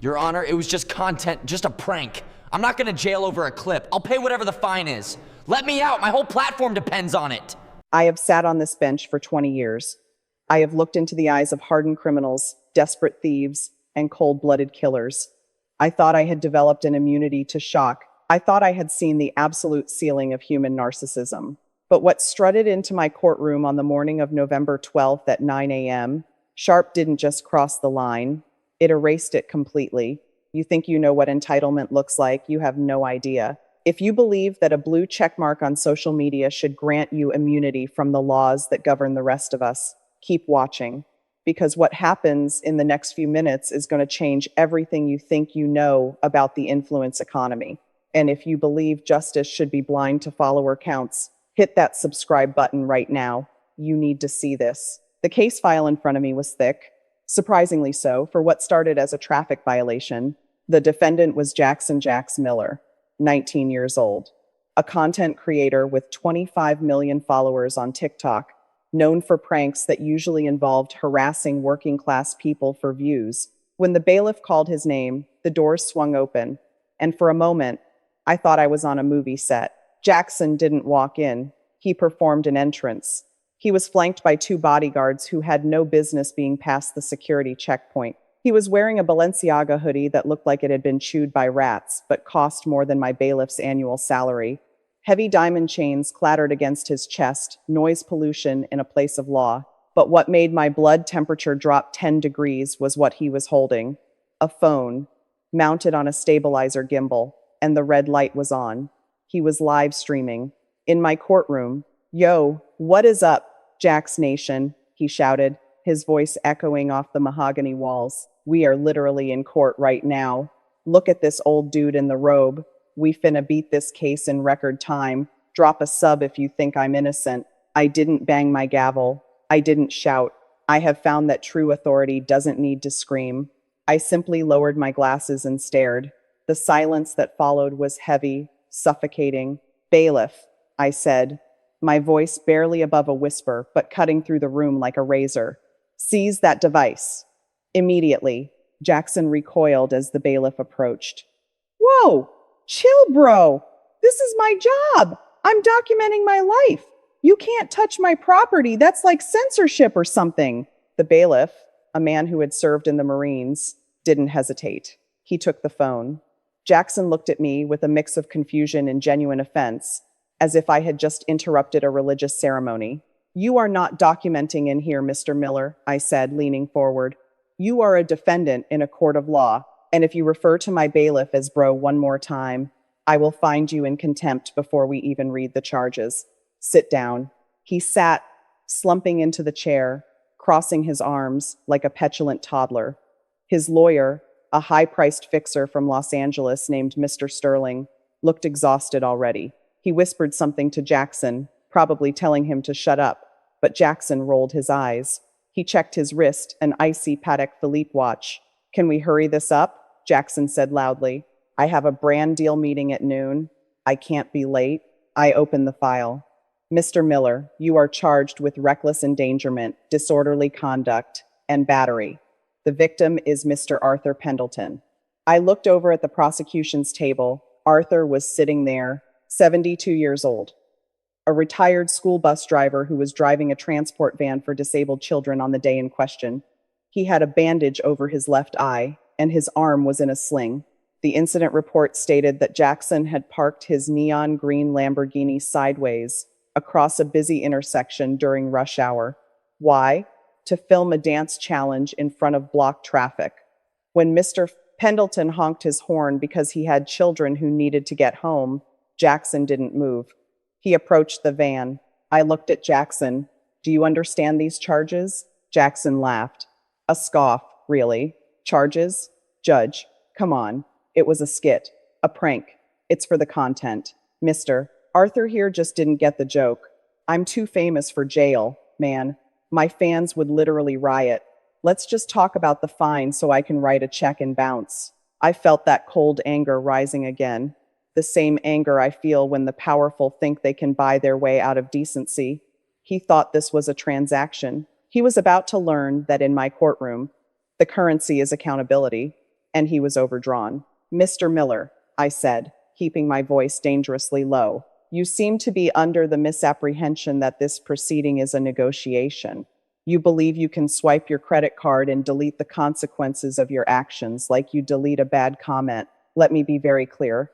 Your Honor, it was just content, just a prank. I'm not gonna jail over a clip. I'll pay whatever the fine is. Let me out. My whole platform depends on it. I have sat on this bench for 20 years. I have looked into the eyes of hardened criminals, desperate thieves, and cold-blooded killers. I thought I had developed an immunity to shock. I thought I had seen the absolute ceiling of human narcissism. But what strutted into my courtroom on the morning of November 12th at 9 a.m., Sharp didn't just cross the line, it erased it completely. You think you know what entitlement looks like, you have no idea. If you believe that a blue checkmark on social media should grant you immunity from the laws that govern the rest of us, keep watching. Because what happens in the next few minutes is going to change everything you think you know about the influence economy. And if you believe justice should be blind to follower counts, hit that subscribe button right now. You need to see this. The case file in front of me was thick. Surprisingly so, for what started as a traffic violation. The defendant was Jackson Jax Miller, 19 years old, a content creator with 25 million followers on TikTok, known for pranks that usually involved harassing working-class people for views. When the bailiff called his name, the doors swung open, and for a moment, I thought I was on a movie set. Jackson didn't walk in. He performed an entrance. He was flanked by two bodyguards who had no business being past the security checkpoint. He was wearing a Balenciaga hoodie that looked like it had been chewed by rats, but cost more than my bailiff's annual salary. Heavy diamond chains clattered against his chest, noise pollution in a place of law. But what made my blood temperature drop 10 degrees was what he was holding. A phone, mounted on a stabilizer gimbal, and the red light was on. He was live streaming. In my courtroom. Yo, what is up, Jax Nation? He shouted, his voice echoing off the mahogany walls. We are literally in court right now. Look at this old dude in the robe. We finna beat this case in record time. Drop a sub if you think I'm innocent. I didn't bang my gavel. I didn't shout. I have found that true authority doesn't need to scream. I simply lowered my glasses and stared. The silence that followed was heavy, suffocating. Bailiff, I said, my voice barely above a whisper, but cutting through the room like a razor. Seize that device. Immediately, Jackson recoiled as the bailiff approached. Whoa! Chill, bro! This is my job! I'm documenting my life! You can't touch my property! That's like censorship or something! The bailiff, a man who had served in the Marines, didn't hesitate. He took the phone. Jackson looked at me with a mix of confusion and genuine offense, as if I had just interrupted a religious ceremony. You are not documenting in here, Mr. Miller, I said, leaning forward. You are a defendant in a court of law, and if you refer to my bailiff as bro one more time, I will find you in contempt before we even read the charges. Sit down. He sat, slumping into the chair, crossing his arms like a petulant toddler. His lawyer, a high-priced fixer from Los Angeles named Mr. Sterling, looked exhausted already. He whispered something to Jackson, probably telling him to shut up, but Jackson rolled his eyes. He checked his wrist, an icy Patek Philippe watch. Can we hurry this up? Jackson said loudly. I have a brand deal meeting at noon. I can't be late. I opened the file. Mr. Miller, you are charged with reckless endangerment, disorderly conduct, and battery. The victim is Mr. Arthur Pendleton. I looked over at the prosecution's table. Arthur was sitting there, 72 years old, a retired school bus driver who was driving a transport van for disabled children on the day in question. He had a bandage over his left eye, and his arm was in a sling. The incident report stated that Jackson had parked his neon green Lamborghini sideways across a busy intersection during rush hour. Why? To film a dance challenge in front of blocked traffic. When Mr. Pendleton honked his horn because he had children who needed to get home, Jackson didn't move. He approached the van. I looked at Jackson. Do you understand these charges? Jackson laughed. A scoff, really. Charges? Judge, come on. It was a skit. A prank. It's for the content. Mister, Arthur here just didn't get the joke. I'm too famous for jail, man. My fans would literally riot. Let's just talk about the fine so I can write a check and bounce. I felt that cold anger rising again. The same anger I feel when the powerful think they can buy their way out of decency. He thought this was a transaction. He was about to learn that in my courtroom, the currency is accountability. and he was overdrawn. Mr. Miller, I said, keeping my voice dangerously low, you seem to be under the misapprehension that this proceeding is a negotiation. You believe you can swipe your credit card and delete the consequences of your actions like you delete a bad comment. Let me be very clear.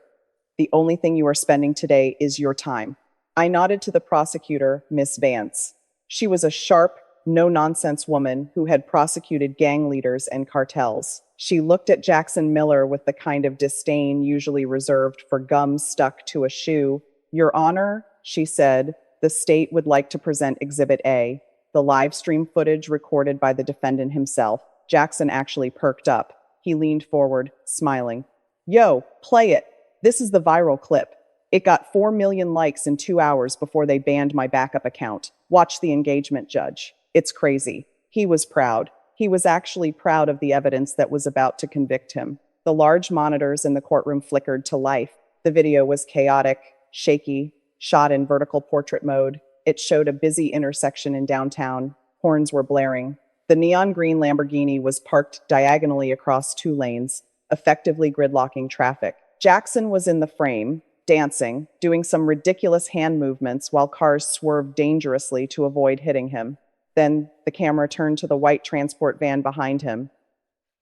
The only thing you are spending today is your time. I nodded to the prosecutor, Miss Vance. She was a sharp, no-nonsense woman who had prosecuted gang leaders and cartels. She looked at Jackson Miller with the kind of disdain usually reserved for gum stuck to a shoe. Your Honor, she said, the state would like to present Exhibit A, the live stream footage recorded by the defendant himself. Jackson actually perked up. He leaned forward, smiling. Yo, play it. This is the viral clip. It got 4 million likes in 2 hours before they banned my backup account. Watch the engagement, Judge. It's crazy. He was proud. He was actually proud of the evidence that was about to convict him. The large monitors in the courtroom flickered to life. The video was chaotic, shaky, shot in vertical portrait mode. It showed a busy intersection in downtown. Horns were blaring. The neon green Lamborghini was parked diagonally across 2 lanes, effectively gridlocking traffic. Jackson was in the frame, dancing, doing some ridiculous hand movements while cars swerved dangerously to avoid hitting him. Then the camera turned to the white transport van behind him.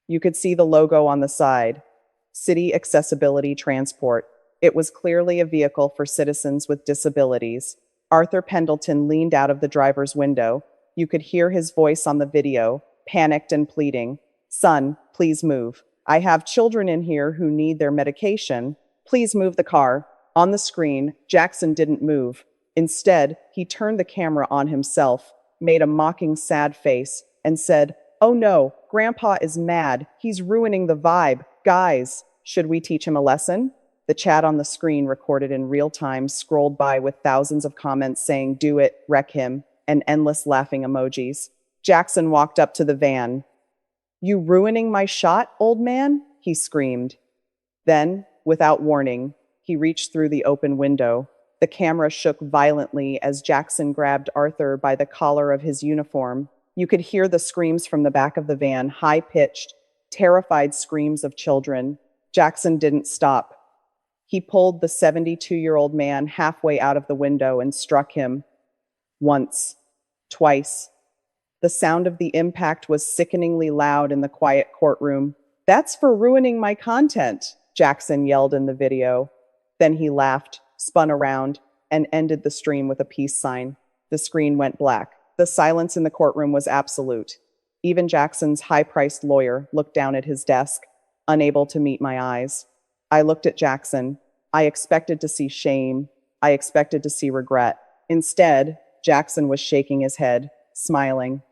You could see the logo on the side, City Accessibility Transport. It was clearly a vehicle for citizens with disabilities. Arthur Pendleton leaned out of the driver's window. You could hear his voice on the video, panicked and pleading. Son, please move. I have children in here who need their medication. Please move the car. On the screen, Jackson didn't move. Instead, he turned the camera on himself, made a mocking sad face, and said, "Oh no, Grandpa is mad. He's ruining the vibe. Guys, should we teach him a lesson?" The chat on the screen, recorded in real time, scrolled by with thousands of comments saying, "Do it, wreck him," and endless laughing emojis. Jackson walked up to the van. "You ruining my shot, old man?" he screamed. Then, without warning, he reached through the open window. The camera shook violently as Jackson grabbed Arthur by the collar of his uniform. You could hear the screams from the back of the van, high-pitched, terrified screams of children. Jackson didn't stop. He pulled the 72-year-old man halfway out of the window and struck him. Once. Twice. The sound of the impact was sickeningly loud in the quiet courtroom. "That's for ruining my content," Jackson yelled in the video. Then he laughed, spun around, and ended the stream with a peace sign. The screen went black. The silence in the courtroom was absolute. Even Jackson's high-priced lawyer looked down at his desk, unable to meet my eyes. I looked at Jackson. I expected to see shame. I expected to see regret. Instead, Jackson was shaking his head, smiling.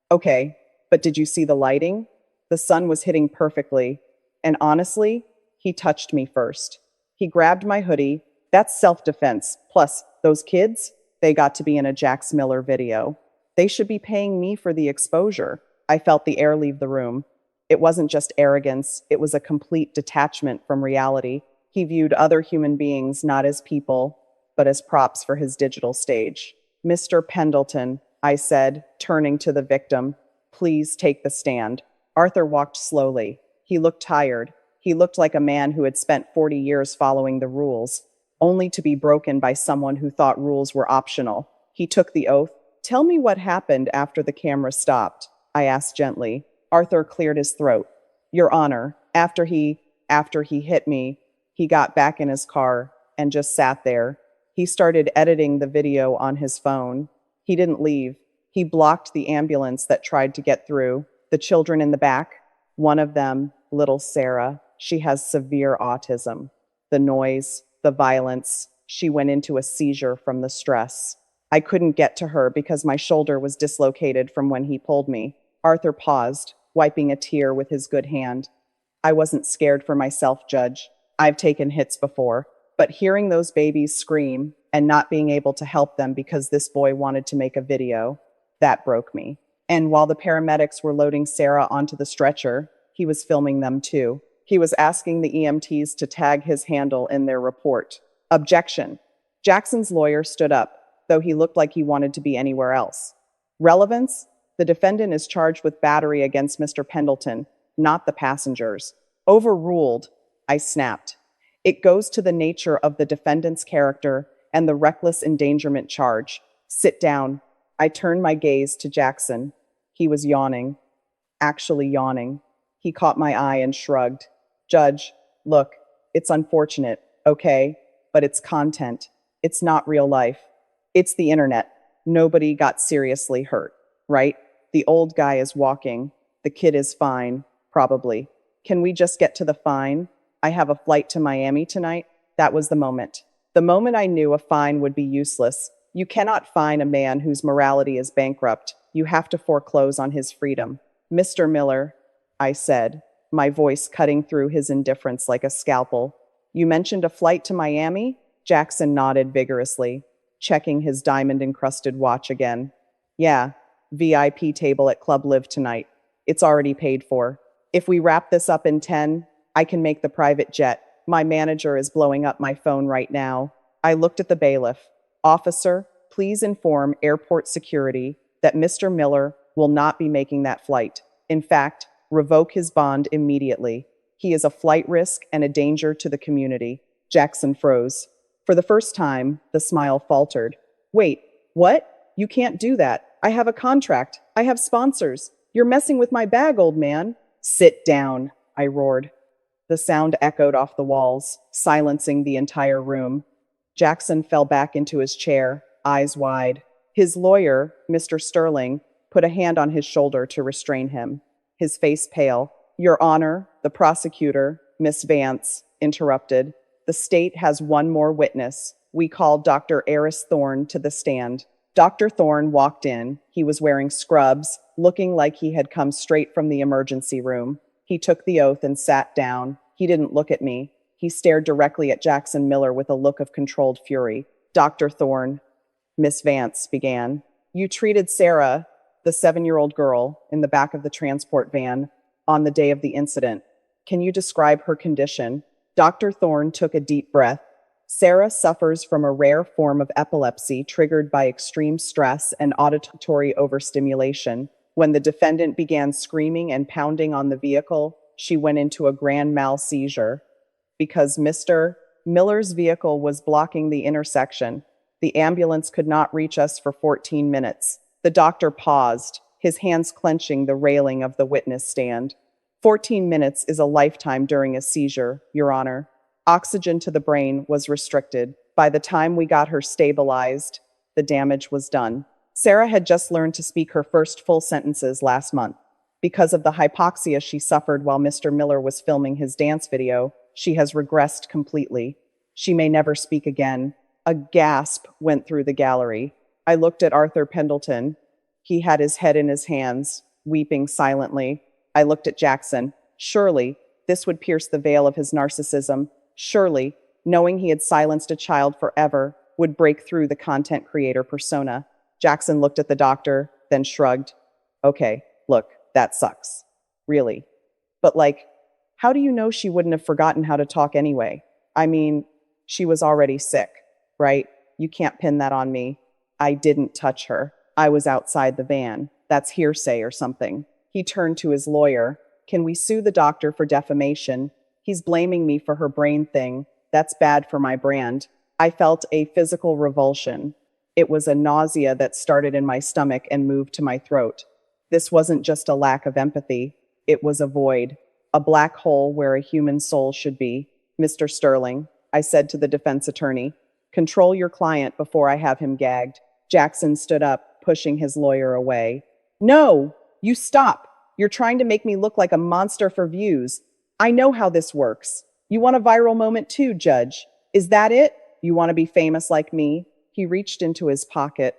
"Okay, but did you see the lighting? The sun was hitting perfectly. And honestly, he touched me first. He grabbed my hoodie. That's self-defense. Plus, those kids, they got to be in a Jax Miller video. They should be paying me for the exposure." I felt the air leave the room. It wasn't just arrogance, it was a complete detachment from reality. He viewed other human beings not as people, but as props for his digital stage. "Mr. Pendleton," I said, turning to the victim, "please take the stand." Arthur walked slowly. He looked tired. He looked like a man who had spent 40 years following the rules, only to be broken by someone who thought rules were optional. He took the oath. "Tell me what happened after the camera stopped," I asked gently. Arthur cleared his throat. "Your Honor, after he hit me, he got back in his car and just sat there. He started editing the video on his phone. He didn't leave. He blocked the ambulance that tried to get through. The children in the back, one of them, little Sarah, she has severe autism. The noise, the violence, she went into a seizure from the stress. I couldn't get to her because my shoulder was dislocated from when he pulled me." Arthur paused, wiping a tear with his good hand. "I wasn't scared for myself, Judge. I've taken hits before. But hearing those babies scream and not being able to help them because this boy wanted to make a video, that broke me. And while the paramedics were loading Sarah onto the stretcher, he was filming them too. He was asking the EMTs to tag his handle in their report." Objection. Jackson's lawyer stood up, though he looked like he wanted to be anywhere else. "Relevance? The defendant is charged with battery against Mr. Pendleton, not the passengers. Overruled, I snapped. It goes to the nature of the defendant's character and the reckless endangerment charge. Sit down. I turned my gaze to Jackson. He was yawning. Actually yawning. He caught my eye and shrugged. Judge, look, it's unfortunate, okay? But it's content. It's not real life. It's the internet. Nobody got seriously hurt, right? The old guy is walking. The kid is fine, probably. Can we just get to the fine? I have a flight to Miami tonight. That was the moment. The moment I knew a fine would be useless. You cannot fine a man whose morality is bankrupt. You have to foreclose on his freedom. Mr. Miller, I said, my voice cutting through his indifference like a scalpel. You mentioned a flight to Miami? Jackson nodded vigorously, checking his diamond-encrusted watch again. Yeah, VIP table at Club Live tonight. It's already paid for. If we wrap this up in 10, I can make the private jet. My manager is blowing up my phone right now. I looked at the bailiff. Officer, please inform airport security that Mr. Miller will not be making that flight. In fact, revoke his bond immediately. He is a flight risk and a danger to the community. Jackson froze. For the first time, the smile faltered. Wait, what? You can't do that. I have a contract. I have sponsors. You're messing with my bag, old man. Sit down, I roared. The sound echoed off the walls, silencing the entire room. Jackson fell back into his chair, eyes wide. His lawyer, Mr. Sterling, put a hand on his shoulder to restrain him, his face pale. Your Honor, the prosecutor, Miss Vance, interrupted. The state has one more witness. We call Dr. Eris Thorne to the stand. Dr. Thorne walked in. He was wearing scrubs, looking like he had come straight from the emergency room. He took the oath and sat down. He didn't look at me. He stared directly at Jackson Miller with a look of controlled fury. Dr. Thorne, Miss Vance began. You treated Sarah, the 7-year-old girl, in the back of the transport van on the day of the incident. Can you describe her condition? Dr. Thorne took a deep breath. Sarah suffers from a rare form of epilepsy triggered by extreme stress and auditory overstimulation. When the defendant began screaming and pounding on the vehicle, she went into a grand mal seizure. Because Mr. Miller's vehicle was blocking the intersection, the ambulance could not reach us for 14 minutes. The doctor paused, his hands clenching the railing of the witness stand. 14 minutes is a lifetime during a seizure, Your Honor. Oxygen to the brain was restricted. By the time we got her stabilized, the damage was done. Sarah had just learned to speak her first full sentences last month. Because of the hypoxia she suffered while Mr. Miller was filming his dance video, she has regressed completely. She may never speak again. A gasp went through the gallery. I looked at Arthur Pendleton. He had his head in his hands, weeping silently. I looked at Jackson. Surely, this would pierce the veil of his narcissism. Surely, knowing he had silenced a child forever, would break through the content creator persona. Jackson looked at the doctor, then shrugged. Okay, look, that sucks. Really. But how do you know she wouldn't have forgotten how to talk anyway? I mean, she was already sick, right? You can't pin that on me. I didn't touch her. I was outside the van. That's hearsay or something. He turned to his lawyer. Can we sue the doctor for defamation? He's blaming me for her brain thing. That's bad for my brand. I felt a physical revulsion. It was a nausea that started in my stomach and moved to my throat. This wasn't just a lack of empathy. It was a void, a black hole where a human soul should be. Mr. Sterling, I said to the defense attorney, control your client before I have him gagged. Jackson stood up, pushing his lawyer away. No, you stop. You're trying to make me look like a monster for views. I know how this works. You want a viral moment too, Judge. Is that it? You want to be famous like me? He reached into his pocket.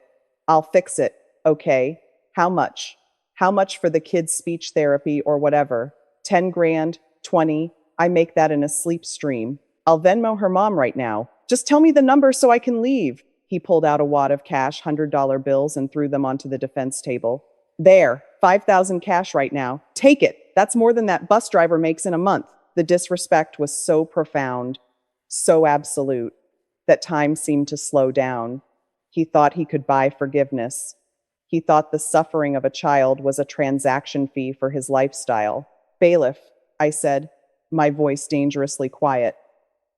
I'll fix it, okay? How much? How much for the kid's speech therapy or whatever? 10 grand? 20? I make that in a sleep stream. I'll Venmo her mom right now. Just tell me the number so I can leave. He pulled out a wad of cash, $100 bills, and threw them onto the defense table. There, 5,000 cash right now. Take it. That's more than that bus driver makes in a month. The disrespect was so profound, so absolute, that time seemed to slow down. He thought he could buy forgiveness. He thought the suffering of a child was a transaction fee for his lifestyle. Bailiff, I said, my voice dangerously quiet.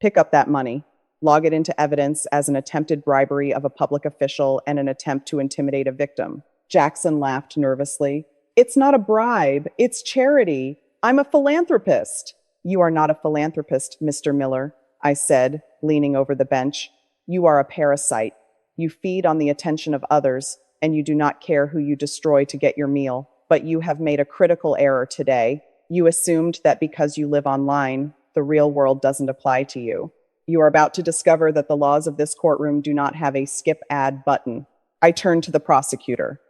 Pick up that money. Log it into evidence as an attempted bribery of a public official and an attempt to intimidate a victim. Jackson laughed nervously. It's not a bribe, it's charity. I'm a philanthropist. You are not a philanthropist, Mr. Miller, I said, leaning over the bench. You are a parasite. You feed on the attention of others, and you do not care who you destroy to get your meal. But you have made a critical error today. You assumed that because you live online, the real world doesn't apply to you. You are about to discover that the laws of this courtroom do not have a skip ad button. I turned to the prosecutor.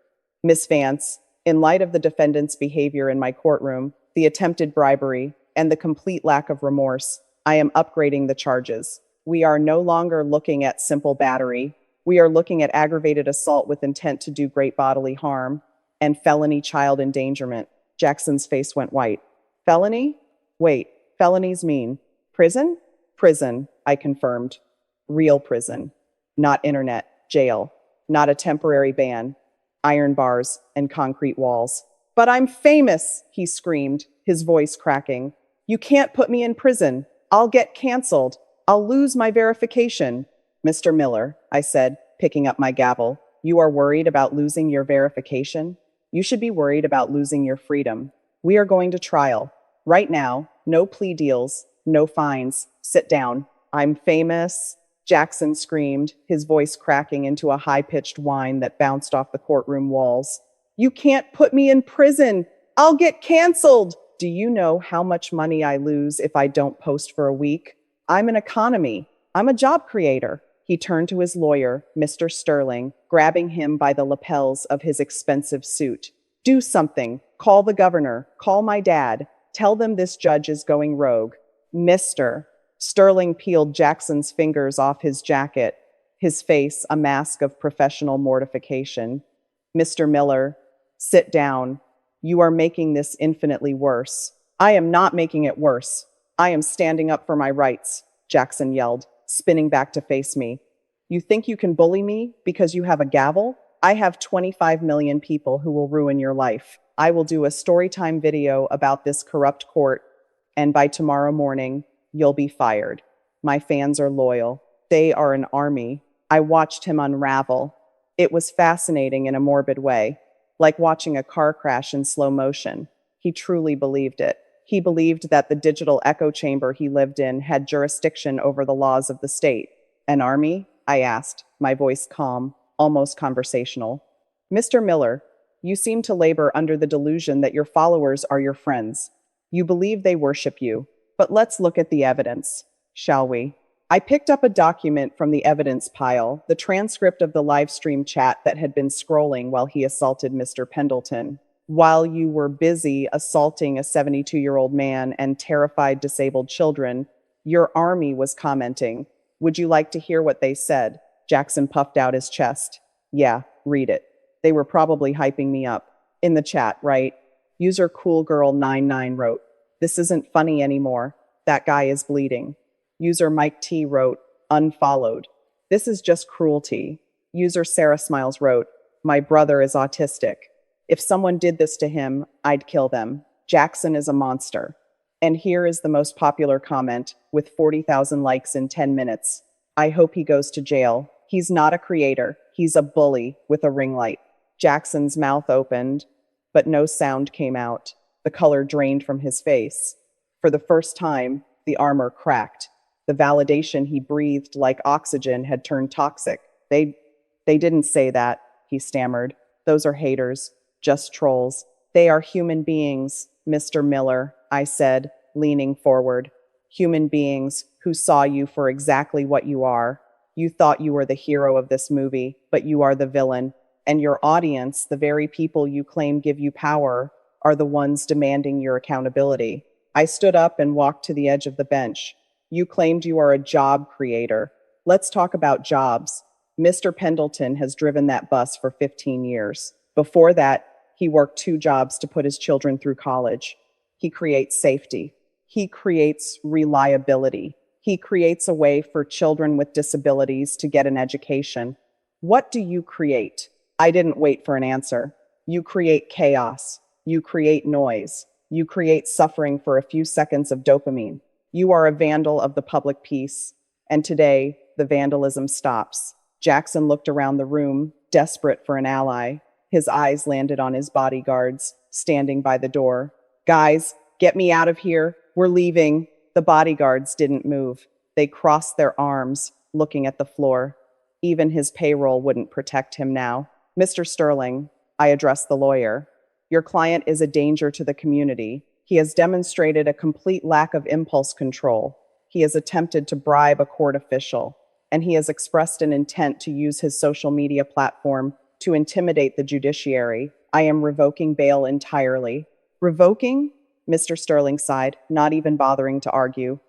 Miss Vance, in light of the defendant's behavior in my courtroom, the attempted bribery, and the complete lack of remorse, I am upgrading the charges. We are no longer looking at simple battery. We are looking at aggravated assault with intent to do great bodily harm and felony child endangerment. Jackson's face went white. Felony? Wait, felonies mean prison? Prison, I confirmed. Real prison. Not internet, jail. Not a temporary ban. Iron bars and concrete walls. But I'm famous, he screamed, his voice cracking. You can't put me in prison. I'll get canceled. I'll lose my verification. Mr. Miller, I said, picking up my gavel, you are worried about losing your verification? You should be worried about losing your freedom. We are going to trial. Right now, no plea deals, no fines. Sit down. I'm famous, Jackson screamed, his voice cracking into a high-pitched whine that bounced off the courtroom walls. You can't put me in prison. I'll get canceled. Do you know how much money I lose if I don't post for a week? I'm an economy. I'm a job creator. He turned to his lawyer, Mr. Sterling, grabbing him by the lapels of his expensive suit. Do something. Call the governor. Call my dad. Tell them this judge is going rogue. Mr. Sterling peeled Jackson's fingers off his jacket, his face a mask of professional mortification. Mr. Miller, sit down. You are making this infinitely worse. I am not making it worse. I am standing up for my rights, Jackson yelled, spinning back to face me. You think you can bully me because you have a gavel? I have 25 million people who will ruin your life. I will do a storytime video about this corrupt court, and by tomorrow morning, you'll be fired. My fans are loyal. They are an army. I watched him unravel. It was fascinating in a morbid way, like watching a car crash in slow motion. He truly believed it. He believed that the digital echo chamber he lived in had jurisdiction over the laws of the state. An army? I asked, my voice calm, almost conversational. Mr. Miller, you seem to labor under the delusion that your followers are your friends. You believe they worship you. But let's look at the evidence, shall we? I picked up a document from the evidence pile, the transcript of the live stream chat that had been scrolling while he assaulted Mr. Pendleton. While you were busy assaulting a 72-year-old man and terrified disabled children, your army was commenting. Would you like to hear what they said? Jackson puffed out his chest. Yeah, read it. They were probably hyping me up. In the chat, right? User CoolGirl99 wrote, "This isn't funny anymore. That guy is bleeding." User Mike T wrote, "Unfollowed. This is just cruelty." User Sarah Smiles wrote, "My brother is autistic. If someone did this to him, I'd kill them. Jackson is a monster." And here is the most popular comment, with 40,000 likes in 10 minutes. "I hope he goes to jail. He's not a creator. He's a bully with a ring light." Jackson's mouth opened, but no sound came out. The color drained from his face. For the first time, the armor cracked. The validation he breathed like oxygen had turned toxic. They didn't say that, he stammered. Those are haters, just trolls. They are human beings, Mr. Miller, I said, leaning forward. Human beings who saw you for exactly what you are. You thought you were the hero of this movie, but you are the villain. And your audience, the very people you claim give you power, are the ones demanding your accountability. I stood up and walked to the edge of the bench. You claimed you are a job creator. Let's talk about jobs. Mr. Pendleton has driven that bus for 15 years. Before that, he worked 2 jobs to put his children through college. He creates safety. He creates reliability. He creates a way for children with disabilities to get an education. What do you create? I didn't wait for an answer. You create chaos. You create noise. You create suffering for a few seconds of dopamine. You are a vandal of the public peace. And today, the vandalism stops. Jackson looked around the room, desperate for an ally. His eyes landed on his bodyguards, standing by the door. Guys, get me out of here. We're leaving. The bodyguards didn't move. They crossed their arms, looking at the floor. Even his payroll wouldn't protect him now. Mr. Sterling, I addressed the lawyer. Your client is a danger to the community. He has demonstrated a complete lack of impulse control. He has attempted to bribe a court official, and he has expressed an intent to use his social media platform to intimidate the judiciary. I am revoking bail entirely. Revoking? Mr. Sterling sighed, not even bothering to argue.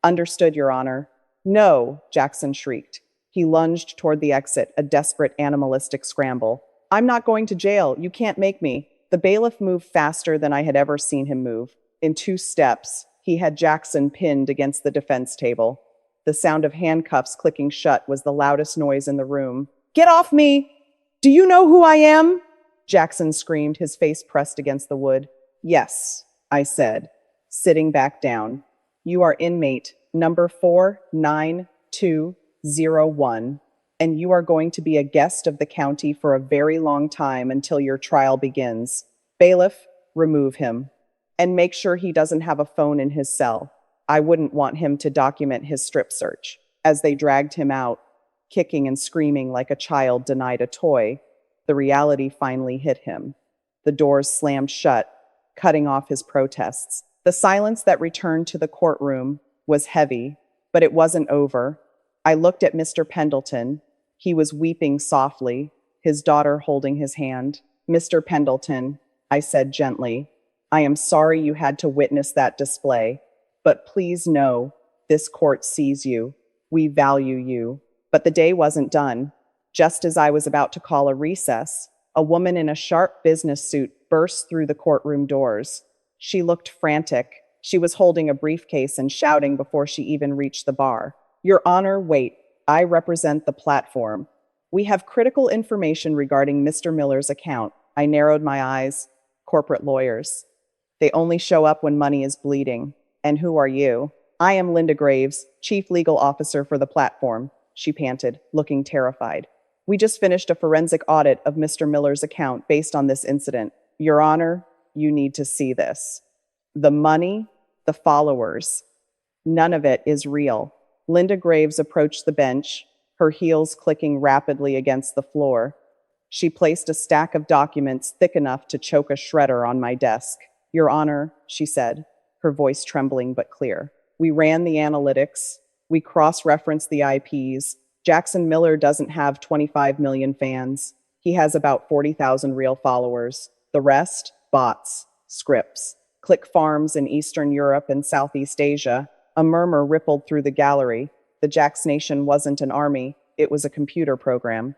Understood, Your Honor. No, Jackson shrieked. He lunged toward the exit, a desperate animalistic scramble. I'm not going to jail. You can't make me. The bailiff moved faster than I had ever seen him move. In 2 steps, he had Jackson pinned against the defense table. The sound of handcuffs clicking shut was the loudest noise in the room. Get off me! Do you know who I am? Jackson screamed, his face pressed against the wood. Yes, I said, sitting back down. You are inmate number 49201, and you are going to be a guest of the county for a very long time until your trial begins. Bailiff, remove him. And make sure he doesn't have a phone in his cell. I wouldn't want him to document his strip search. As they dragged him out, kicking and screaming like a child denied a toy, the reality finally hit him. The doors slammed shut, cutting off his protests. The silence that returned to the courtroom was heavy, but it wasn't over. I looked at Mr. Pendleton. He was weeping softly, his daughter holding his hand. Mr. Pendleton, I said gently, I am sorry you had to witness that display, but please know, this court sees you. We value you. But the day wasn't done. Just as I was about to call a recess, a woman in a sharp business suit burst through the courtroom doors. She looked frantic. She was holding a briefcase and shouting before she even reached the bar. Your Honor, wait. I represent the platform. We have critical information regarding Mr. Miller's account. I narrowed my eyes. Corporate lawyers. They only show up when money is bleeding. And who are you? I am Linda Graves, Chief Legal Officer for the platform, she panted, looking terrified. We just finished a forensic audit of Mr. Miller's account based on this incident. Your Honor, you need to see this. The money, the followers, none of it is real. Linda Graves approached the bench, her heels clicking rapidly against the floor. She placed a stack of documents thick enough to choke a shredder on my desk. Your Honor, she said, her voice trembling but clear. We ran the analytics. We cross-referenced the IPs. Jackson Miller doesn't have 25 million fans. He has about 40,000 real followers. The rest, bots, scripts. Click farms in Eastern Europe and Southeast Asia. A murmur rippled through the gallery. The Jax Nation wasn't an army. It was a computer program.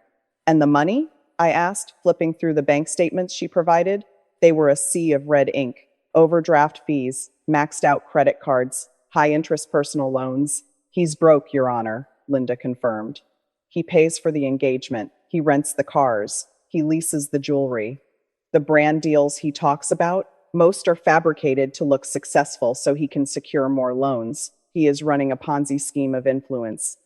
And the money? I asked, flipping through the bank statements she provided. They were a sea of red ink. Overdraft fees, maxed out credit cards, high-interest personal loans. He's broke, Your Honor, Linda confirmed. He pays for the engagement. He rents the cars. He leases the jewelry. The brand deals he talks about, most are fabricated to look successful so he can secure more loans. He is running a Ponzi scheme of influence.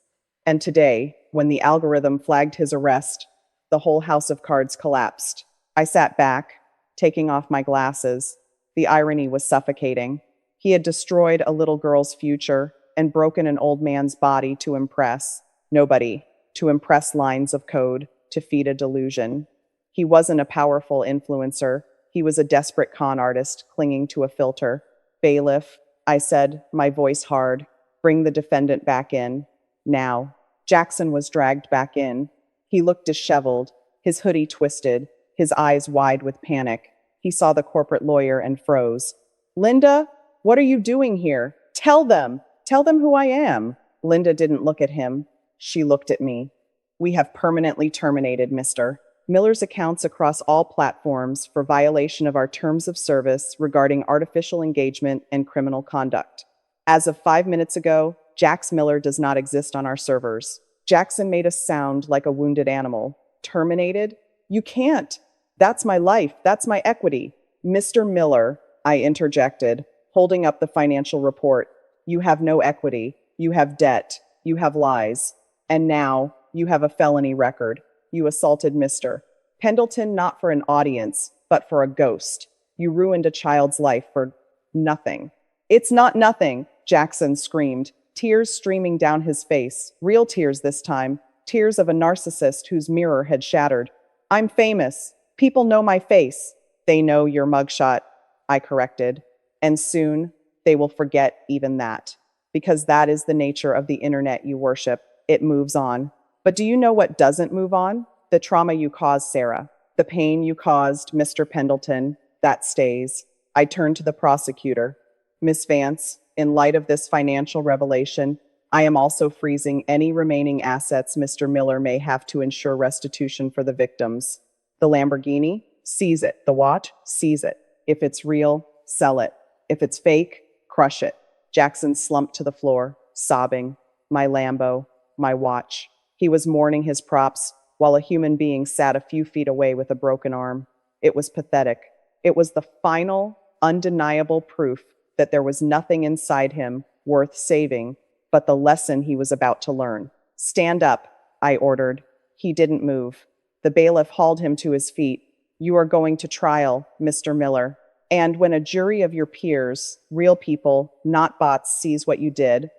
And today, when the algorithm flagged his arrest, the whole house of cards collapsed. I sat back, taking off my glasses. The irony was suffocating. He had destroyed a little girl's future and broken an old man's body to impress nobody, to impress lines of code, to feed a delusion. He wasn't a powerful influencer. He was a desperate con artist clinging to a filter. Bailiff, I said, my voice hard, bring the defendant back in. Now. Jackson was dragged back in. He looked disheveled, his hoodie twisted, his eyes wide with panic. He saw the corporate lawyer and froze. Linda, what are you doing here? Tell them who I am. Linda didn't look at him. She looked at me. We have permanently terminated Mr. Miller's accounts across all platforms for violation of our terms of service regarding artificial engagement and criminal conduct. As of 5 minutes ago, Jax Miller does not exist on our servers. Jackson made us sound like a wounded animal. Terminated? You can't. That's my life. That's my equity. Mr. Miller, I interjected, holding up the financial report. You have no equity. You have debt. You have lies. And now you have a felony record. You assaulted Mr. Pendleton not for an audience, but for a ghost. You ruined a child's life for nothing. It's not nothing, Jackson screamed, tears streaming down his face, real tears this time, tears of a narcissist whose mirror had shattered. I'm famous. People know my face. They know your mugshot, I corrected. And soon they will forget even that. Because that is the nature of the internet you worship. It moves on. But do you know what doesn't move on? The trauma you caused, Sarah. The pain you caused, Mr. Pendleton. That stays. I turned to the prosecutor. Miss Vance, in light of this financial revelation, I am also freezing any remaining assets Mr. Miller may have to ensure restitution for the victims. The Lamborghini? Seize it. The watch? Seize it. If it's real, sell it. If it's fake, crush it. Jackson slumped to the floor, sobbing. My Lambo, my watch. He was mourning his props while a human being sat a few feet away with a broken arm. It was pathetic. It was the final, undeniable proof that there was nothing inside him worth saving but the lesson he was about to learn. Stand up, I ordered. He didn't move. The bailiff hauled him to his feet. You are going to trial, Mr. Miller. And when a jury of your peers, real people, not bots, sees what you did,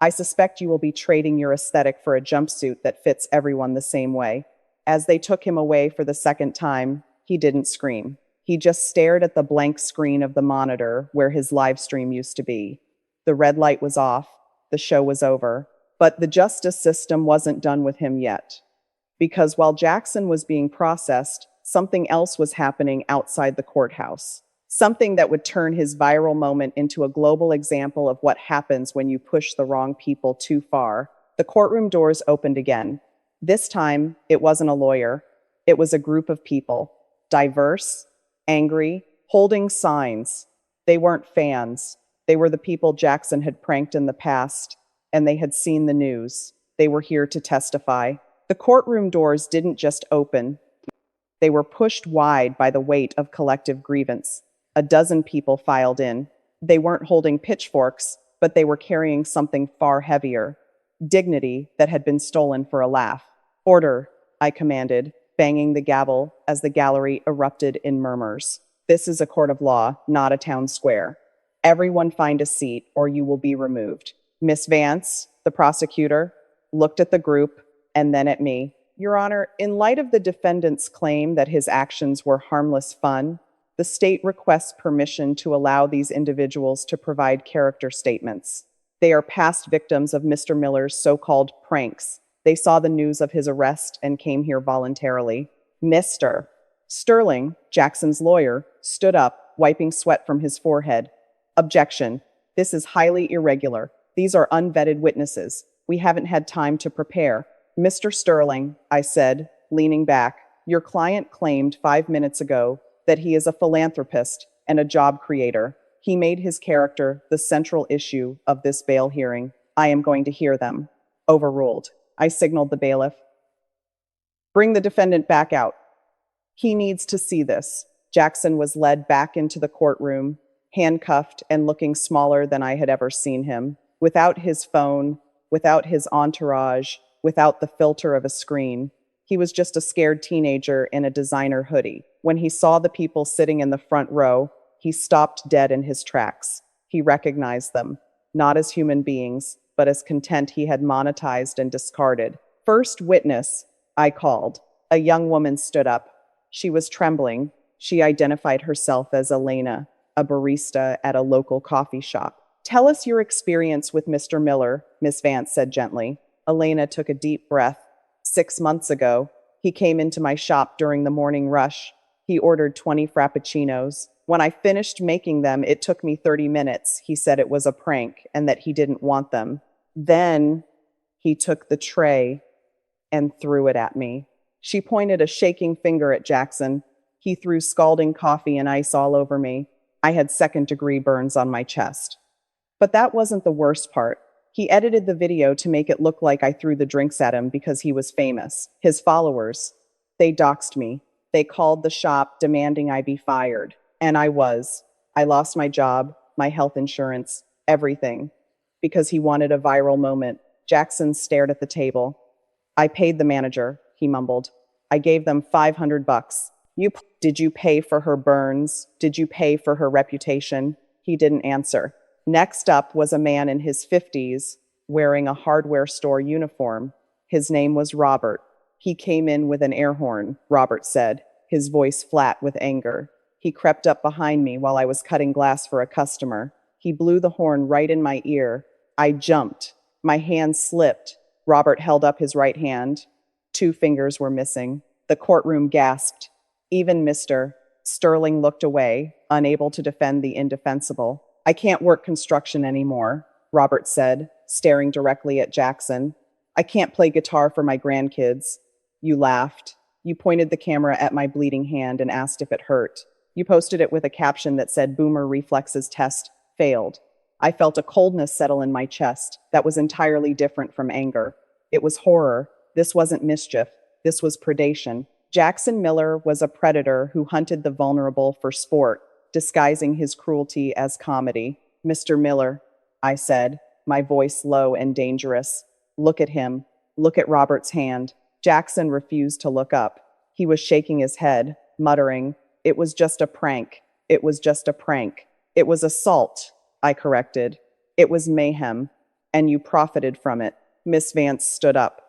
I suspect you will be trading your aesthetic for a jumpsuit that fits everyone the same way. As they took him away for the second time, he didn't scream. He just stared at the blank screen of the monitor where his live stream used to be. The red light was off. The show was over. But the justice system wasn't done with him yet. Because while Jackson was being processed, something else was happening outside the courthouse. Something that would turn his viral moment into a global example of what happens when you push the wrong people too far. The courtroom doors opened again. This time, it wasn't a lawyer. It was a group of people. Diverse, angry, holding signs. They weren't fans. They were the people Jackson had pranked in the past, and they had seen the news. They were here to testify. The courtroom doors didn't just open. They were pushed wide by the weight of collective grievance. A dozen people filed in. They weren't holding pitchforks, but they were carrying something far heavier. Dignity that had been stolen for a laugh. Order, I commanded, banging the gavel as the gallery erupted in murmurs. This is a court of law, not a town square. Everyone find a seat or you will be removed. Miss Vance, the prosecutor, looked at the group and then at me. Your Honor, in light of the defendant's claim that his actions were harmless fun, the state requests permission to allow these individuals to provide character statements. They are past victims of Mr. Miller's so-called pranks. They saw the news of his arrest and came here voluntarily. Mr. Sterling, Jackson's lawyer, stood up, wiping sweat from his forehead. Objection. This is highly irregular. These are unvetted witnesses. We haven't had time to prepare. Mr. Sterling, I said, leaning back, your client claimed 5 minutes ago that he is a philanthropist and a job creator. He made his character the central issue of this bail hearing. I am going to hear them. Overruled. I signaled the bailiff. Bring the defendant back out. He needs to see this. Jackson was led back into the courtroom, handcuffed and looking smaller than I had ever seen him, without his phone, without his entourage, without the filter of a screen. He was just a scared teenager in a designer hoodie. When he saw the people sitting in the front row, he stopped dead in his tracks. He recognized them, not as human beings, but as content he had monetized and discarded. First witness, I called. A young woman stood up. She was trembling. She identified herself as Elena, a barista at a local coffee shop. Tell us your experience with Mr. Miller, Miss Vance said gently. Elena took a deep breath. 6 months ago, he came into my shop during the morning rush. He ordered 20 frappuccinos. When I finished making them, it took me 30 minutes. He said it was a prank and that he didn't want them. Then he took the tray and threw it at me. She pointed a shaking finger at Jackson. He threw scalding coffee and ice all over me. I had second-degree burns on my chest. But that wasn't the worst part. He edited the video to make it look like I threw the drinks at him because he was famous. His followers, they doxed me. They called the shop demanding I be fired. And I was. I lost my job, my health insurance, everything. Because he wanted a viral moment. Jackson stared at the table. I paid the manager, he mumbled. I gave them $500. Did you pay for her burns? Did you pay for her reputation? He didn't answer. Next up was a man in his 50s, wearing a hardware store uniform. His name was Robert. He came in with an air horn, Robert said, his voice flat with anger. He crept up behind me while I was cutting glass for a customer. He blew the horn right in my ear. I jumped. My hand slipped. Robert held up his right hand. 2 fingers were missing. The courtroom gasped. Even Mr. Sterling looked away, unable to defend the indefensible. I can't work construction anymore, Robert said, staring directly at Jackson. I can't play guitar for my grandkids. You laughed. You pointed the camera at my bleeding hand and asked if it hurt. You posted it with a caption that said Boomer Reflexes Test Failed. I felt a coldness settle in my chest that was entirely different from anger. It was horror. This wasn't mischief. This was predation. Jackson Miller was a predator who hunted the vulnerable for sport, disguising his cruelty as comedy. Mr. Miller, I said, my voice low and dangerous. Look at him. Look at Robert's hand. Jackson refused to look up. He was shaking his head, muttering, "It was just a prank. It was just a prank. It was assault," I corrected. "It was mayhem, and you profited from it." Miss Vance stood up.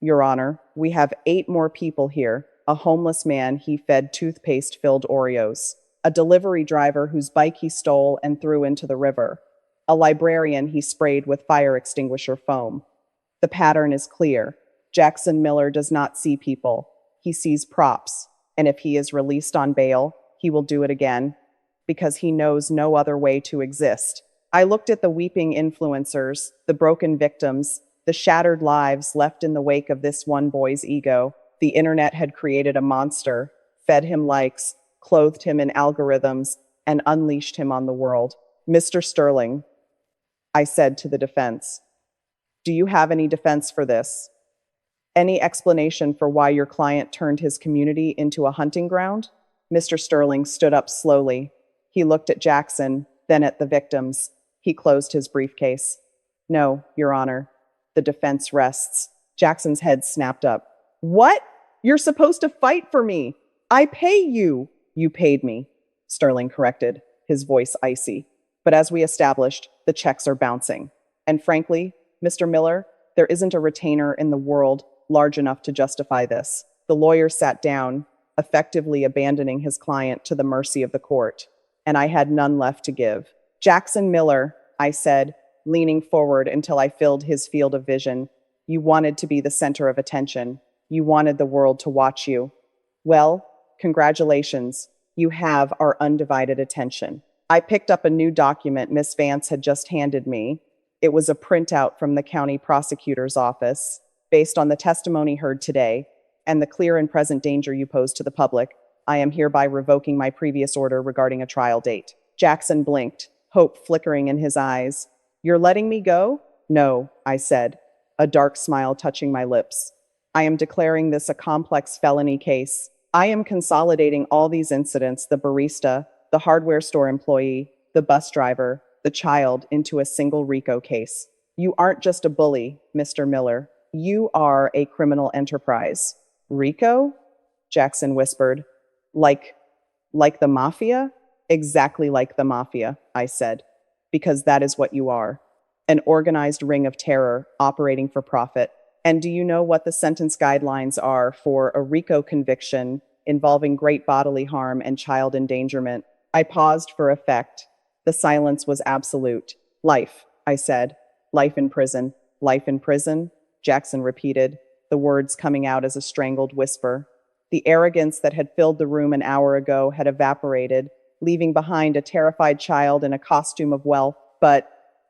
"Your Honor, we have 8 more people here. A homeless man he fed toothpaste-filled Oreos. A delivery driver whose bike he stole and threw into the river. A librarian he sprayed with fire extinguisher foam. The pattern is clear. Jackson Miller does not see people. He sees props. And if he is released on bail, he will do it again, because he knows no other way to exist." I looked at the weeping influencers, the broken victims, the shattered lives left in the wake of this one boy's ego. The internet had created a monster, fed him likes, clothed him in algorithms, and unleashed him on the world. "Mr. Sterling," I said to the defense, "do you have any defense for this? Any explanation for why your client turned his community into a hunting ground?" Mr. Sterling stood up slowly. He looked at Jackson, then at the victims. He closed his briefcase. "No, Your Honor. The defense rests." Jackson's head snapped up. "What? You're supposed to fight for me. I pay you." "You paid me," Sterling corrected, his voice icy. "But as we established, the checks are bouncing. And frankly, Mr. Miller, there isn't a retainer in the world large enough to justify this." The lawyer sat down, effectively abandoning his client to the mercy of the court, and I had none left to give. "Jackson Miller," I said, leaning forward until I filled his field of vision, "you wanted to be the center of attention. You wanted the world to watch you. Well, congratulations. You have our undivided attention." I picked up a new document Miss Vance had just handed me. It was a printout from the county prosecutor's office. "Based on the testimony heard today and the clear and present danger you pose to the public, I am hereby revoking my previous order regarding a trial date." Jackson blinked, hope flickering in his eyes. "You're letting me go?" "No," I said, a dark smile touching my lips. "I am declaring this a complex felony case. I am consolidating all these incidents, the barista, the hardware store employee, the bus driver, the child, into a single RICO case. You aren't just a bully, Mr. Miller. You are a criminal enterprise." "RICO?" Jackson whispered. Like the mafia?" "Exactly like the mafia," I said, "because that is what you are. An organized ring of terror operating for profit. And do you know what the sentence guidelines are for a RICO conviction involving great bodily harm and child endangerment?" I paused for effect. The silence was absolute. "Life," I said. "Life in prison. Life in prison?" Jackson repeated, the words coming out as a strangled whisper. The arrogance that had filled the room an hour ago had evaporated, leaving behind a terrified child in a costume of wealth. "But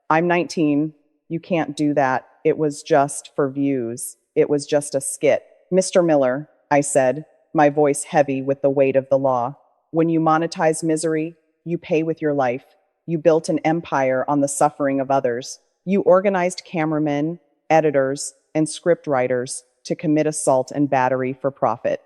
I'm 19. You can't do that. It was just for views. It was just a skit." "Mr. Miller," I said, my voice heavy with the weight of the law, "when you monetize misery, you pay with your life. You built an empire on the suffering of others. You organized cameramen, editors, and script writers to commit assault and battery for profit.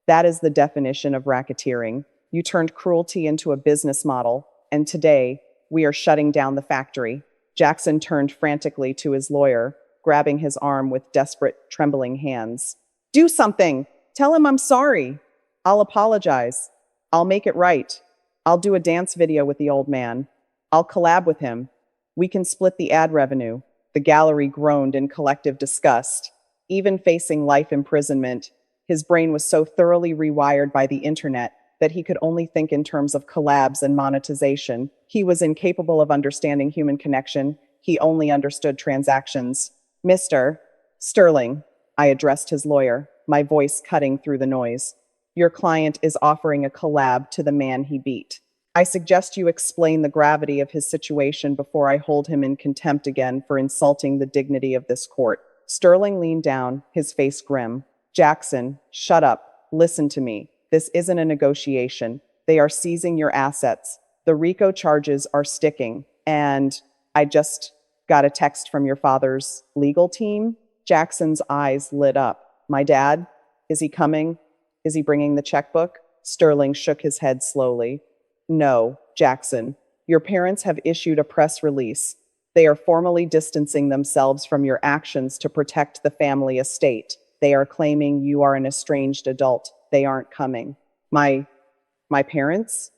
That is the definition of racketeering. You turned cruelty into a business model, and today we are shutting down the factory. Jackson turned frantically to his lawyer, grabbing his arm with desperate, trembling hands. Do something! Tell him I'm sorry! I'll apologize. I'll make it right. I'll do a dance video with the old man. I'll collab with him. We can split the ad revenue. The gallery groaned in collective disgust. Even facing life imprisonment, his brain was so thoroughly rewired by the internet that he could only think in terms of collabs and monetization. He was incapable of understanding human connection. He only understood transactions. Mr. Sterling, I addressed his lawyer, my voice cutting through the noise. Your client is offering a collab to the man he beat. I suggest you explain the gravity of his situation before I hold him in contempt again for insulting the dignity of this court. Sterling leaned down, his face grim. Jackson, shut up. Listen to me. This isn't a negotiation. They are seizing your assets. The RICO charges are sticking. And I just got a text from your father's legal team. Jackson's eyes lit up. My dad? Is he coming? Is he bringing the checkbook? Sterling shook his head slowly. No, Jackson. Your parents have issued a press release. They are formally distancing themselves from your actions to protect the family estate. They are claiming you are an estranged adult. They aren't coming. My parents?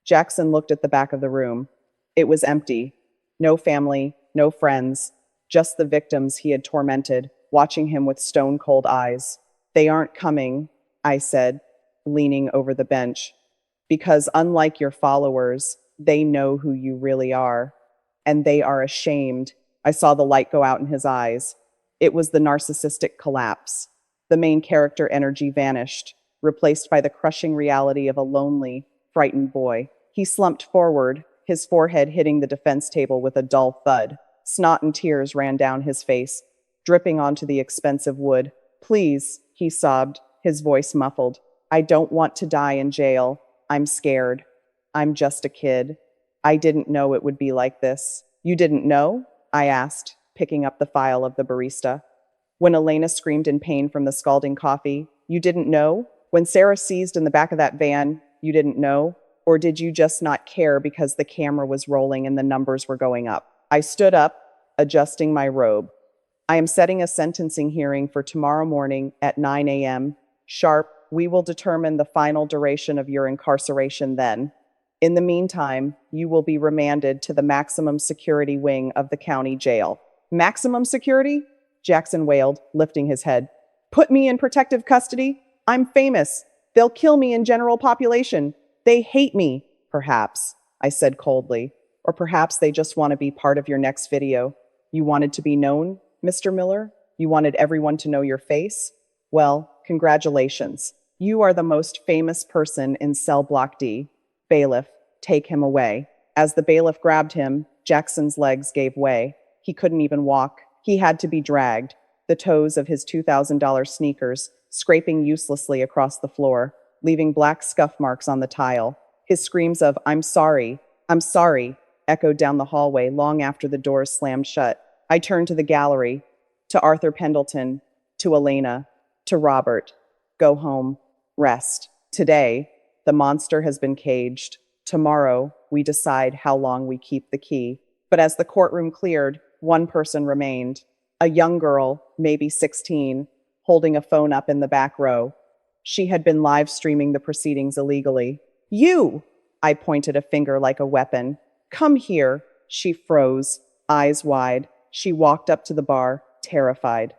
Jackson looked at the back of the room. It was empty. No family, no friends, just the victims he had tormented, watching him with stone-cold eyes. They aren't coming, I said, leaning over the bench, because unlike your followers, they know who you really are, and they are ashamed. I saw the light go out in his eyes. It was the narcissistic collapse. The main character energy vanished, replaced by the crushing reality of a lonely, frightened boy. He slumped forward, his forehead hitting the defense table with a dull thud. Snot and tears ran down his face, dripping onto the expensive wood. Please, he sobbed, his voice muffled. I don't want to die in jail. I'm scared. I'm just a kid. I didn't know it would be like this. You didn't know? I asked, picking up the file of the barista. When Elena screamed in pain from the scalding coffee, you didn't know? When Sarah seized in the back of that van, you didn't know? Or did you just not care because the camera was rolling and the numbers were going up? I stood up, adjusting my robe. I am setting a sentencing hearing for tomorrow morning at 9 a.m. sharp. We will determine the final duration of your incarceration then. In the meantime, you will be remanded to the maximum security wing of the county jail. Maximum security? Jackson wailed, lifting his head. Put me in protective custody? I'm famous. They'll kill me in general population. They hate me. Perhaps, I said coldly. Or perhaps they just want to be part of your next video. You wanted to be known, Mr. Miller? You wanted everyone to know your face? Well, congratulations. You are the most famous person in cell block D. Bailiff, take him away. As the bailiff grabbed him, Jackson's legs gave way. He couldn't even walk. He had to be dragged, the toes of his $2,000 sneakers scraping uselessly across the floor, leaving black scuff marks on the tile. His screams of, I'm sorry, echoed down the hallway long after the doors slammed shut. I turned to the gallery, to Arthur Pendleton, to Elena, to Robert. Go home. Rest. Today, the monster has been caged. Tomorrow, we decide how long we keep the key. But as the courtroom cleared, one person remained. A young girl, maybe 16, holding a phone up in the back row. She had been live streaming the proceedings illegally. You! I pointed a finger like a weapon. Come here. She froze, eyes wide. She walked up to the bar, terrified.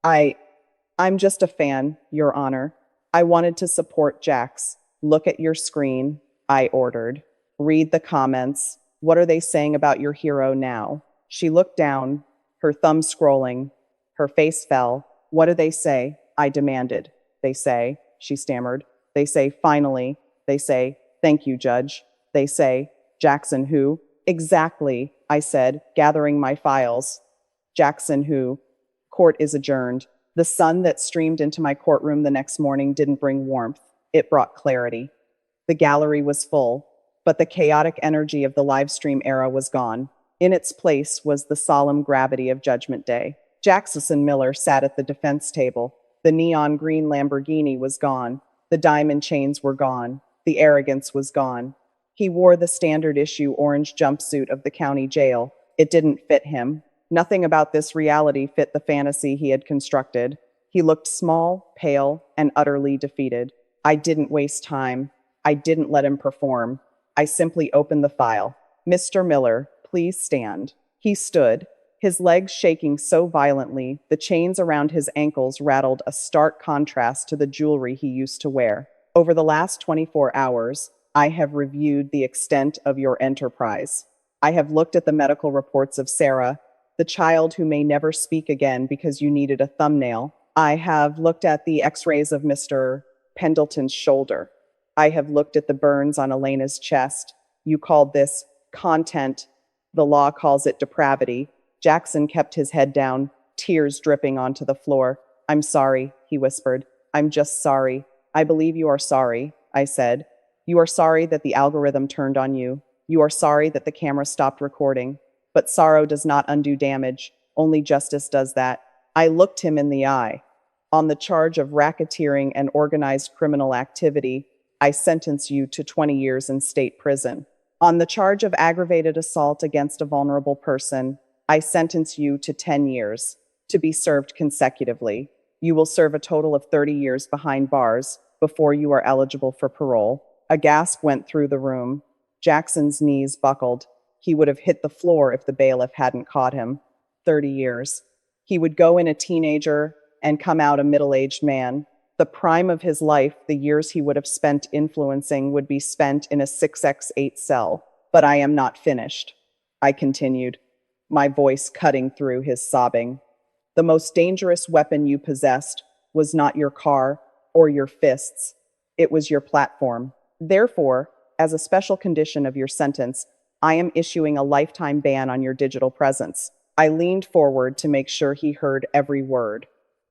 I'm just a fan, Your Honor. I wanted to support Jax. Look at your screen, I ordered. Read the comments. What are they saying about your hero now? She looked down, her thumb scrolling. Her face fell. What do they say? I demanded. They say, she stammered. They say, finally. They say, thank you, Judge. They say, Jackson who? Exactly, I said, gathering my files. Jackson who? Court is adjourned. The sun that streamed into my courtroom the next morning didn't bring warmth. It brought clarity. The gallery was full, but the chaotic energy of the live stream era was gone. In its place was the solemn gravity of Judgment Day. Jackson Miller sat at the defense table. The neon green Lamborghini was gone. The diamond chains were gone. The arrogance was gone. He wore the standard issue orange jumpsuit of the county jail. It didn't fit him. Nothing about this reality fit the fantasy he had constructed. He looked small, pale, and utterly defeated. I didn't waste time. I didn't let him perform. I simply opened the file. Mr. Miller, please stand. He stood, his legs shaking so violently, the chains around his ankles rattled, a stark contrast to the jewelry he used to wear. Over the last 24 hours, I have reviewed the extent of your enterprise. I have looked at the medical reports of Sarah, the child who may never speak again because you needed a thumbnail. I have looked at the x-rays of Mr. Pendleton's shoulder. I have looked at the burns on Elena's chest. You called this content. The law calls it depravity. Jackson kept his head down, tears dripping onto the floor. I'm sorry, he whispered. I'm just sorry. I believe you are sorry, I said. You are sorry that the algorithm turned on you. You are sorry that the camera stopped recording. But sorrow does not undo damage. Only justice does that. I looked him in the eye. On the charge of racketeering and organized criminal activity, I sentence you to 20 years in state prison. On the charge of aggravated assault against a vulnerable person, I sentence you to 10 years, to be served consecutively. You will serve a total of 30 years behind bars before you are eligible for parole. A gasp went through the room. Jackson's knees buckled. He would have hit the floor if the bailiff hadn't caught him. 30 years. He would go in a teenager and come out a middle-aged man. The prime of his life, the years he would have spent influencing, would be spent in a 6x8 cell. But I am not finished, I continued, my voice cutting through his sobbing. The most dangerous weapon you possessed was not your car or your fists. It was your platform. Therefore, as a special condition of your sentence, I am issuing a lifetime ban on your digital presence. I leaned forward to make sure he heard every word.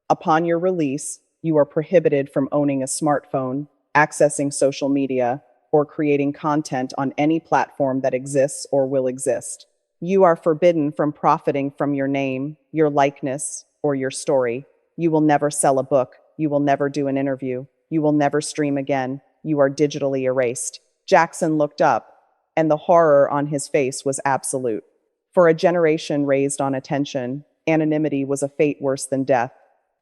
Upon your release, you are prohibited from owning a smartphone, accessing social media, or creating content on any platform that exists or will exist. You are forbidden from profiting from your name, your likeness, or your story. You will never sell a book. You will never do an interview. You will never stream again. You are digitally erased. Jackson looked up, and the horror on his face was absolute. For a generation raised on attention, anonymity was a fate worse than death.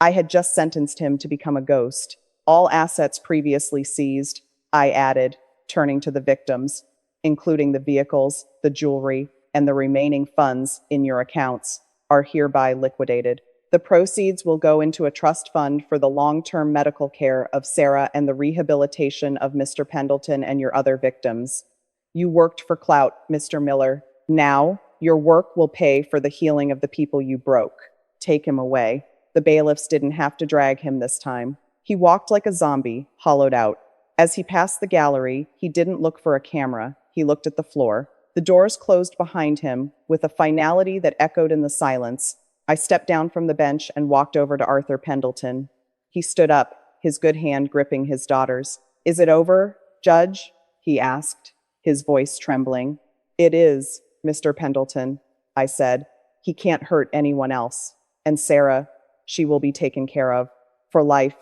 I had just sentenced him to become a ghost. All assets previously seized, I added, turning to the victims, including the vehicles, the jewelry, and the remaining funds in your accounts, are hereby liquidated. The proceeds will go into a trust fund for the long-term medical care of Sarah and the rehabilitation of Mr. Pendleton and your other victims. You worked for clout, Mr. Miller. Now, your work will pay for the healing of the people you broke. Take him away. The bailiffs didn't have to drag him this time. He walked like a zombie, hollowed out. As he passed the gallery, he didn't look for a camera. He looked at the floor. The doors closed behind him with a finality that echoed in the silence. I stepped down from the bench and walked over to Arthur Pendleton. He stood up, his good hand gripping his daughter's. Is it over, Judge? He asked, his voice trembling. It is, Mr. Pendleton, I said. He can't hurt anyone else. And Sarah, she will be taken care of. For life.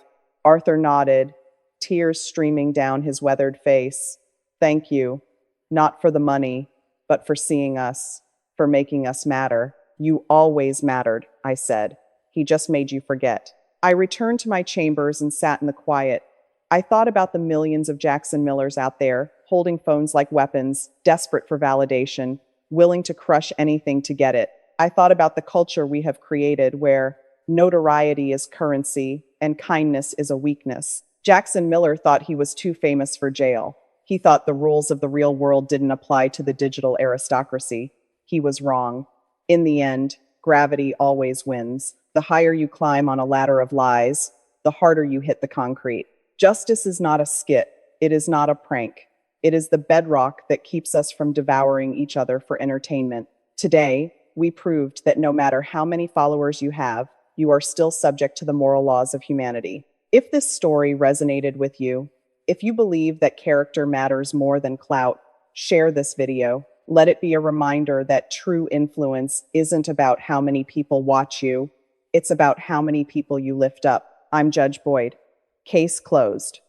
Arthur nodded, tears streaming down his weathered face. Thank you. Not for the money, but for seeing us, for making us matter. You always mattered, I said. He just made you forget. I returned to my chambers and sat in the quiet. I thought about the millions of Jackson Millers out there, holding phones like weapons, desperate for validation, willing to crush anything to get it. I thought about the culture we have created where notoriety is currency and kindness is a weakness. Jackson Miller thought he was too famous for jail. He thought the rules of the real world didn't apply to the digital aristocracy. He was wrong. In the end, gravity always wins. The higher you climb on a ladder of lies, the harder you hit the concrete. Justice is not a skit. It is not a prank. It is the bedrock that keeps us from devouring each other for entertainment. Today, we proved that no matter how many followers you have, you are still subject to the moral laws of humanity. If this story resonated with you, if you believe that character matters more than clout, share this video. Let it be a reminder that true influence isn't about how many people watch you. It's about how many people you lift up. I'm Judge Boyd. Case closed.